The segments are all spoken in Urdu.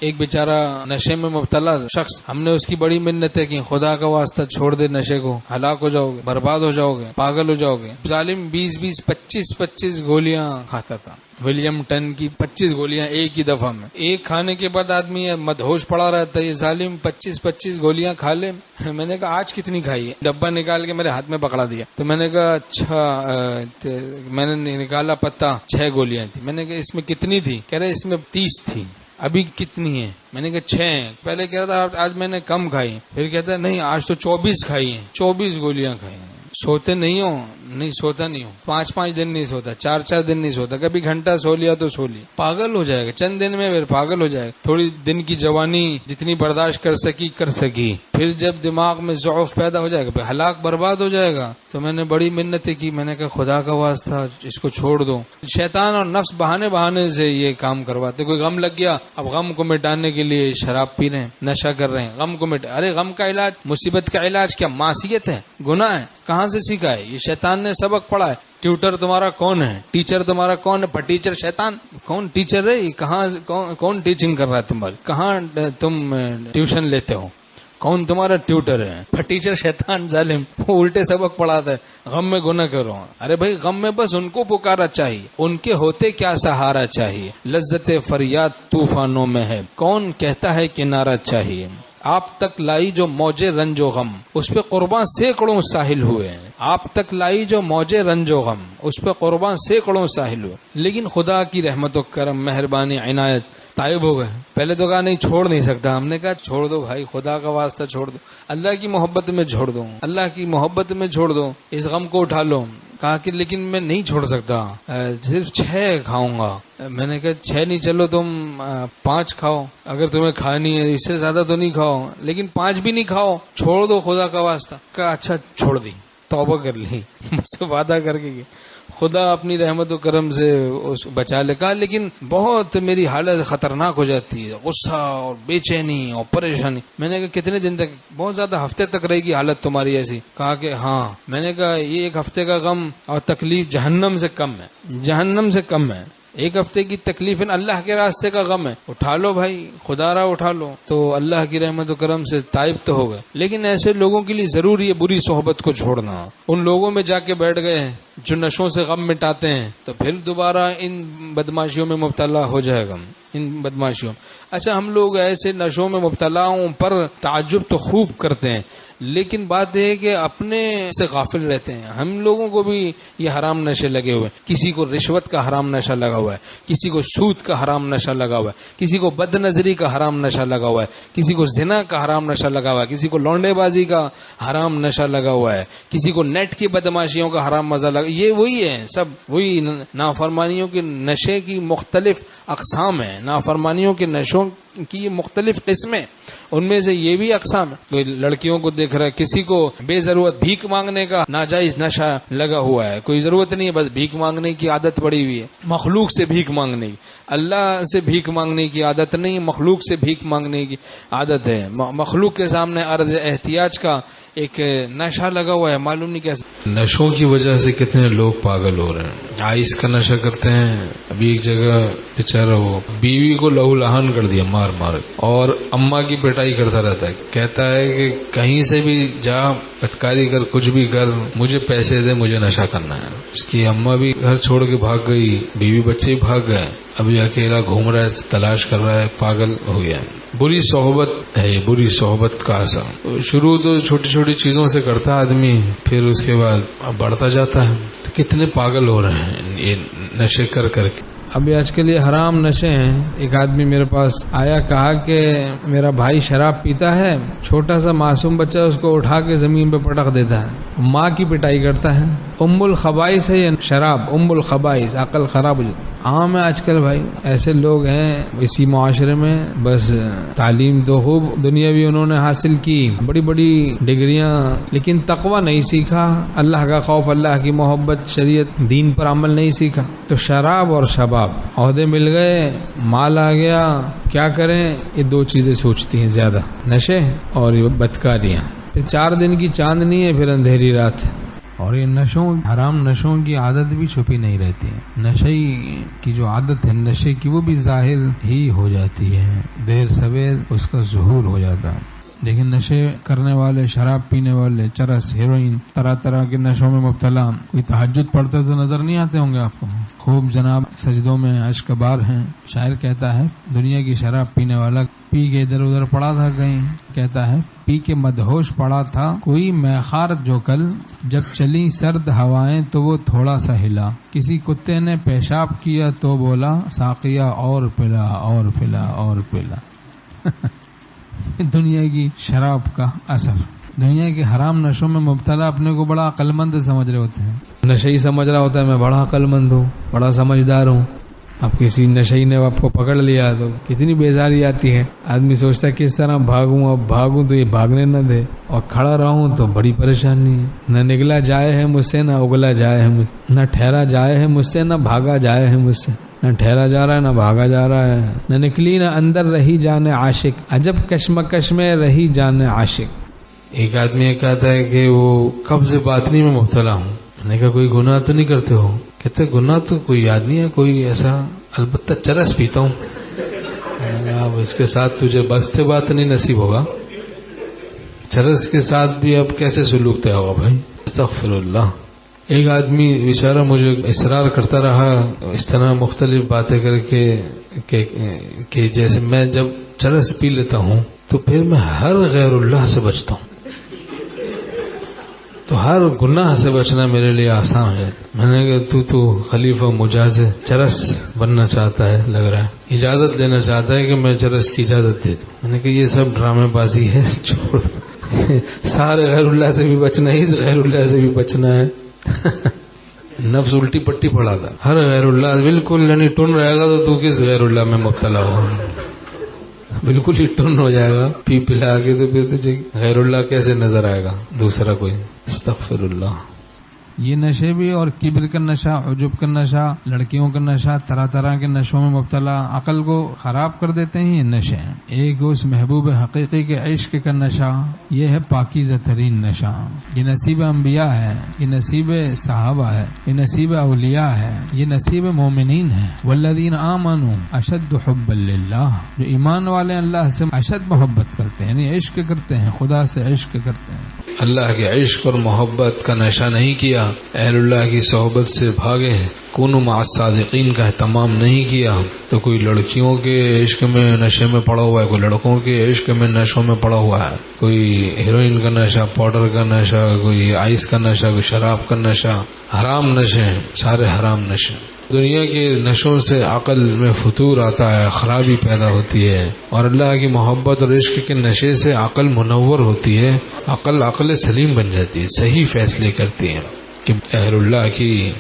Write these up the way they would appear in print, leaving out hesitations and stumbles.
ایک بیچارہ نشے میں مبتلا شخص، ہم نے اس کی بڑی منتیں کی، خدا کا واسطہ چھوڑ دے نشے کو، ہلاک ہو جاؤ گے، برباد ہو جاؤ گے، پاگل ہو جاؤ گے۔ ظالم 20 25 گولیاں کھاتا تھا، ولیم ٹن کی 25 گولیاں ایک ہی دفعہ میں، ایک کھانے کے بعد آدمی مدہوش پڑا رہتا ہے۔ یہ ظالم 25 گولیاں کھا لے۔ میں نے کہا آج کتنی کھائی ہے؟ ڈبہ نکال کے میرے ہاتھ میں پکڑا دیا، تو میں نے کہا اچھا، میں نے نکالا پتا، 6 گولیاں تھی۔ میں نے کہا اس میں کتنی تھی؟ کہہ رہے اس میں 30 تھی۔ ابھی کتنی ہے؟ میں نے کہا 6۔ پہلے کہہ رہا تھا آج میں نے کم کھائی، پھر کہتا ہے نہیں آج تو 24 کھائی ہیں، 24 گولیاں کھائی ہیں۔ سوتے نہیں ہو؟ نہیں سوتا نہیں ہوں، 5 دن نہیں سوتا، 4 دن نہیں سوتا، کبھی گھنٹہ سو لیا تو سو لیا۔ پاگل ہو جائے گا چند دن میں، پھر پاگل ہو جائے گا۔ تھوڑی دن کی جوانی جتنی برداشت کر سکی، پھر جب دماغ میں ضعف پیدا ہو جائے گا، پھر ہلاک برباد ہو جائے گا۔ تو میں نے بڑی منتیں کی، میں نے کہا خدا کا واسطہ اس کو چھوڑ دو۔ شیطان اور نفس بہانے سے یہ کام کرواتے۔ کوئی غم لگ گیا، اب غم کو مٹانے کے لیے شراب پی رہے ہیں، نشہ کر رہے ہیں، غم کو ارے غم کا علاج، مصیبت کا علاج کیا معصیت ہے، گناہ ہے؟ کہاں سے سیکھا ہے یہ؟ شیطان نے سبق پڑھا ہے۔ ٹیوٹر تمہارا کون ہے؟ ٹیچر تمہارا کون ہے؟ ٹیچر شیطان۔ کون ٹیچر ہے؟ کہاں کون ٹیچنگ کر رہا ہے تمہاری؟ کہاں تم ٹیوشن لیتے ہو؟ کون تمہارا ٹیوٹر ہے؟ ٹیچر شیطان ظالم، وہ الٹے سبق پڑھاتا ہے، غم میں گناہ کرو۔ ارے بھائی غم میں بس ان کو پکارا چاہیے، ان کے ہوتے کیا سہارا چاہیے۔ لذت فریاد طوفانوں میں ہے، کون کہتا ہے کنارہ چاہیے۔ آپ تک لائی جو موجے رنج و غم، اس پہ قرباں سینکڑوں ساحل ہوئے ہیں۔ آپ تک لائی جو موجے رنج و غم، اس پہ قرباں سینکڑوں ساحل ہوئے، لیکن خدا کی رحمت و کرم، مہربانی، عنایت تائب ہو گئے۔ پہلے تو کہا نہیں چھوڑ نہیں سکتا، ہم نے کہا چھوڑ دو بھائی، خدا کا واسطہ چھوڑ دو، اللہ کی محبت میں چھوڑ دو، اللہ کی محبت میں چھوڑ دو، اس غم کو اٹھا لو۔ کہا کہ لیکن میں نہیں چھوڑ سکتا، صرف 6 کھاؤں گا۔ میں نے کہا 6 نہیں، چلو تم 5 کھاؤ، اگر تمہیں کھانی ہے، اس سے زیادہ تو نہیں کھاؤ، لیکن 5 بھی نہیں کھاؤ، چھوڑ دو خدا کا واسطہ۔ کہا اچھا چھوڑ دی، توبہ کر لی، مجھ سے وعدہ کر کے خدا اپنی رحمت و کرم سے بچا لے۔ کہا لیکن بہت میری حالت خطرناک ہو جاتی ہے، غصہ اور بے چینی اور پریشانی۔ میں نے کہا کتنے دن تک؟ بہت زیادہ، ہفتے تک رہے گی حالت تمہاری ایسی؟ کہا کہ ہاں۔ میں نے کہا یہ 1 ہفتے کا غم اور تکلیف جہنم سے کم ہے، جہنم سے کم ہے۔ 1 ہفتے کی تکلیف اللہ کے راستے کا غم ہے، اٹھا لو بھائی، خدا را اٹھا لو۔ تو اللہ کی رحمت و کرم سے تائب تو ہو گئے، لیکن ایسے لوگوں کے لیے ضروری ہے بری صحبت کو چھوڑنا۔ ان لوگوں میں جا کے بیٹھ گئے جو نشوں سے غم مٹاتے ہیں، تو پھر دوبارہ ان بدماشیوں میں مبتلا ہو جائے گا، ان بدماشیوں۔ اچھا ہم لوگ ایسے نشوں میں مبتلاؤں پر تعجب تو خوب کرتے ہیں، لیکن بات یہ ہے کہ اپنے سے غافل رہتے ہیں۔ ہم لوگوں کو بھی یہ حرام نشے لگے ہوئے ہیں، کسی کو رشوت کا حرام نشہ لگا ہوا ہے، کسی کو سود کا حرام نشہ لگا ہوا ہے، کسی کو بد نظری کا حرام نشہ لگا ہوا ہے، کسی کو زنا کا حرام نشہ لگا ہوا ہے، کسی کو لونڈے بازی کا حرام نشہ لگا ہوا ہے، کسی کو نیٹ کی بدماشیوں کا حرام مزہ لگا۔ یہ وہی ہے، سب وہی نافرمانیوں کے نشے کی مختلف اقسام ہیں، نافرمانیوں کے نشوں کی مختلف قسمیں، ان میں سے یہ بھی اقسام ہے۔ کوئی لڑکیوں کو دیکھ رہا ہے، کسی کو بے ضرورت بھیک مانگنے کا ناجائز نشہ لگا ہوا ہے، کوئی ضرورت نہیں ہے، بس بھیک مانگنے کی عادت پڑی ہوئی ہے، مخلوق سے بھیک مانگنے کی، اللہ سے بھیک مانگنے کی عادت نہیں، مخلوق سے بھیک مانگنے کی عادت ہے۔ مخلوق کے سامنے عرض احتیاج کا ایک نشہ لگا ہوا ہے، معلوم نہیں کیسے۔ نشوں کی وجہ سے کتنے لوگ پاگل ہو رہے ہیں، آئس کا نشہ کرتے ہیں۔ ابھی ایک جگہ بیچارہ وہ بیوی کو لہو لہان کر دیا مار مار، اور اماں کی پٹائی کرتا رہتا ہے، کہتا ہے کہ کہیں سے بھی جا، بدکاری کر، کچھ بھی کر، مجھے پیسے دے، مجھے نشہ کرنا ہے۔ اس کی اماں بھی گھر چھوڑ کے بھاگ گئی، بیوی بچے بھی بھاگ گئے، ابھی اکیلا گھوم رہا ہے، تلاش کر رہا ہے، پاگل ہو گیا ہے۔ بری صحبت ہے، بری صحبت کا اثر۔ شروع تو چھوٹی چھوٹی چیزوں سے کرتا آدمی، پھر اس کے بعد بڑھتا جاتا ہے۔ تو کتنے پاگل ہو رہے ہیں یہ نشے کر کر کے۔ ابھی آج کل یہ حرام نشے ہیں۔ ایک آدمی میرے پاس آیا، کہا کہ میرا بھائی شراب پیتا ہے، چھوٹا سا معصوم بچہ اس کو اٹھا کے زمین پہ پٹک دیتا ہے، ماں کی پٹائی کرتا ہے۔ ام الخبائث ہے یہ شراب، ام الخبائث، عقل خراب ہو جاتی عام ہے آج کل بھائی۔ ایسے لوگ ہیں اسی معاشرے میں، بس تعلیم تو خوب دنیاوی انہوں نے حاصل کی، بڑی بڑی ڈگریاں، لیکن تقوی نہیں سیکھا، اللہ کا خوف، اللہ کی محبت، شریعت، دین پر عمل نہیں سیکھا۔ تو شراب اور شباب، عہدے مل گئے، مال آ گیا، کیا کریں؟ یہ 2 چیزیں سوچتی ہیں زیادہ، نشے اور بدکاریاں۔ پھر 4 دن کی چاندنی ہے، پھر اندھیری رات۔ اور یہ نشوں حرام نشوں کی عادت بھی چھپی نہیں رہتی ہے. نشے کی جو عادت ہے نشے کی وہ بھی ظاہر ہی ہو جاتی ہے، دیر سویر اس کا ظہور ہو جاتا ہے. لیکن نشے کرنے والے، شراب پینے والے، چرس، ہیروئن، طرح طرح کے نشوں میں مبتلا، کوئی تہجد پڑھتے تو نظر نہیں آتے ہوں گے آپ کو، خوب جناب سجدوں میں اشکبار ہیں. شاعر کہتا ہے دنیا کی شراب پینے والا پی کے ادھر ادھر پڑا تھا، کہیں کہتا ہے پی کے مدہوش پڑا تھا کوئی میخار جو کل، جب چلی سرد ہوائیں تو وہ تھوڑا سا ہلا، کسی کتے نے پیشاب کیا تو بولا ساقیہ اور پلا اور پلا اور پلا. دنیا کی شراب کا اثر. دنیا کے حرام نشوں میں مبتلا اپنے کو بڑا عقل مند سمجھ رہے ہوتے ہیں. نشئی سمجھ رہا ہوتا ہے میں بڑا عقل مند ہوں، بڑا سمجھدار ہوں. اب کسی نشئی نے آپ کو پکڑ لیا تو کتنی بیزاری آتی ہے. آدمی سوچتا ہے کس طرح بھاگوں، اب بھاگوں تو یہ بھاگنے نہ دے، اور کھڑا رہوں تو بڑی پریشانی ہے. نہ نگلا جائے ہے مجھ سے، نہ اگلا جائے ہے مجھ سے، نہ ٹھہرا جائے ہے مجھ سے، نہ بھاگا جائے ہے مجھ سے. نہ ٹھہرا جا رہا ہے، نہ بھاگا جا رہا ہے. نہ نکلی نہ اندر رہی جان عاشق، عجب کشمکش میں رہی جان عاشق. ایک آدمی یہ کہتا ہے کہ وہ قبض باطنی میں مبتلا ہوں. میں نے کہا کوئی گناہ تو نہیں کرتے ہو؟ کہتے گناہ تو کوئی یاد نہیں ہے کوئی ایسا، البتہ چرس پیتا ہوں. اب اس کے ساتھ تجھے بستے بات نہیں نصیب ہوگا. چرس کے ساتھ بھی اب کیسے سلوک طے ہوگا بھائی؟ استغفر اللہ. ایک آدمی بیچارہ مجھے اصرار کرتا رہا اس طرح مختلف باتیں کر کے کہ جیسے میں جب چرس پی لیتا ہوں تو پھر میں ہر غیر اللہ سے بچتا ہوں، تو ہر گناہ سے بچنا میرے لیے آسان ہے. میں نے کہا تو خلیفہ مجاز چرس بننا چاہتا ہے، لگ رہا ہے اجازت لینا چاہتا ہے کہ میں چرس کی اجازت دے دوں. میں نے کہا یہ سب ڈرامے بازی ہے، چھوڑ. سارے غیر اللہ سے بھی بچنا ہے، اس غیر اللہ سے بھی بچنا ہے. نفس الٹی پٹی پڑا تھا. ہر غیر اللہ بالکل یعنی ٹن رہے گا تو کس غیر اللہ میں مبتلا ہو، بالکل ہی ٹن ہو جائے گا پی پلا کے، تو پھر تجھے غیر اللہ کیسے نظر آئے گا دوسرا کوئی. استغفر اللہ. یہ نشے بھی، اور کبر کا نشہ، عجب کا نشہ، لڑکیوں کا نشہ، طرح طرح کے نشوں میں مبتلا عقل کو خراب کر دیتے ہیں یہ نشے. ایک اس محبوب حقیقی کے عشق کا نشہ، یہ ہے پاکیزہ ترین نشہ. یہ نصیب انبیاء ہے، یہ نصیب صحابہ ہے، یہ نصیب اولیاء ہے، یہ نصیب مومنین ہے. والذین آمنوا اشد حبا للہ، جو ایمان والے اللہ سے اشد محبت کرتے ہیں، یعنی عشق کرتے ہیں، خدا سے عشق کرتے ہیں. اللہ کے عشق اور محبت کا نشہ نہیں کیا، اہل اللہ کی صحبت سے بھاگے، کونوا مع الصادقین کا اہتمام نہیں کیا، تو کوئی لڑکیوں کے عشق میں نشے میں پڑا ہوا ہے، کوئی لڑکوں کے عشق میں نشوں میں پڑا ہوا ہے، کوئی ہیروئن کا نشہ، پاؤڈر کا نشہ، کوئی آئس کا نشہ، کوئی شراب کا نشہ. حرام نشے، سارے حرام نشے. دنیا کے نشوں سے عقل میں فتور آتا ہے، خرابی پیدا ہوتی ہے، اور اللہ کی محبت اور عشق کے نشے سے عقل منور ہوتی ہے، عقل سلیم بن جاتی ہے، صحیح فیصلے کرتی ہے. کہ اہل اللہ کی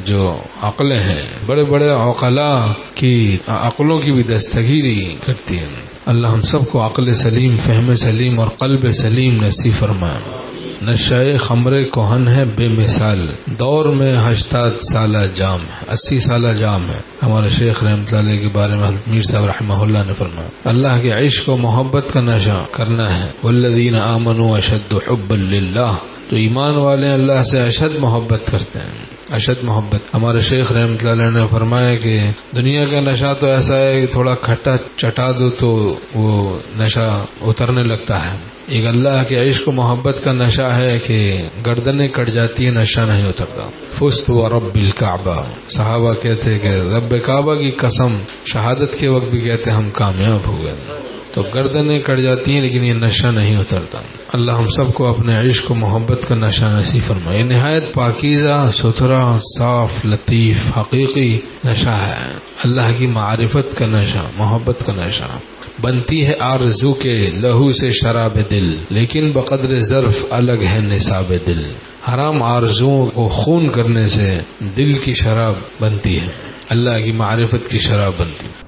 جو عقلیں ہیں، بڑے بڑے عقلاء کی عقلوں کی بھی دستگیری کرتی ہیں. اللہ ہم سب کو عقل سلیم، فہم سلیم اور قلب سلیم نصیب فرمائے. نشہ خمر کوہن ہے بے مثال، دور میں 80 سالہ جام ہے، 80 سالہ جام ہے. ہمارے شیخ رحمۃ اللہ علیہ کے بارے میں حضرت میر صاحب رحمہ اللہ نے فرمایا اللہ کے عشق و محبت کا نشہ کرنا ہے. والذین آمنوا اشد حبا للہ، تو ایمان والے اللہ سے اشد محبت کرتے ہیں، اشد محبت. ہمارے شیخ رحمۃ اللہ علیہ نے فرمایا کہ دنیا کا نشہ تو ایسا ہے کہ تھوڑا کھٹا چٹا دو تو وہ نشہ اترنے لگتا ہے. ایک اللہ کے عشق و محبت کا نشہ ہے کہ گردنیں کٹ جاتی ہیں، نشہ نہیں اترتا. فزت ورب الکعبہ، صحابہ کہتے کہ رب کعبہ کی قسم، شہادت کے وقت بھی کہتے ہم کامیاب ہوئے. تو گردنیں کٹ جاتی ہیں لیکن یہ نشہ نہیں اترتا. اللہ ہم سب کو اپنے عشق و محبت کا نشہ نصیب فرمائے. یہ نہایت پاکیزہ، ستھرا، صاف، لطیف، حقیقی نشہ ہے. اللہ کی معرفت کا نشہ، محبت کا نشہ. بنتی ہے آرزو کے لہو سے شراب دل، لیکن بقدر ظرف الگ ہے نصاب دل. حرام آرزوؤں کو خون کرنے سے دل کی شراب بنتی ہے، اللہ کی معرفت کی شراب بنتی ہے.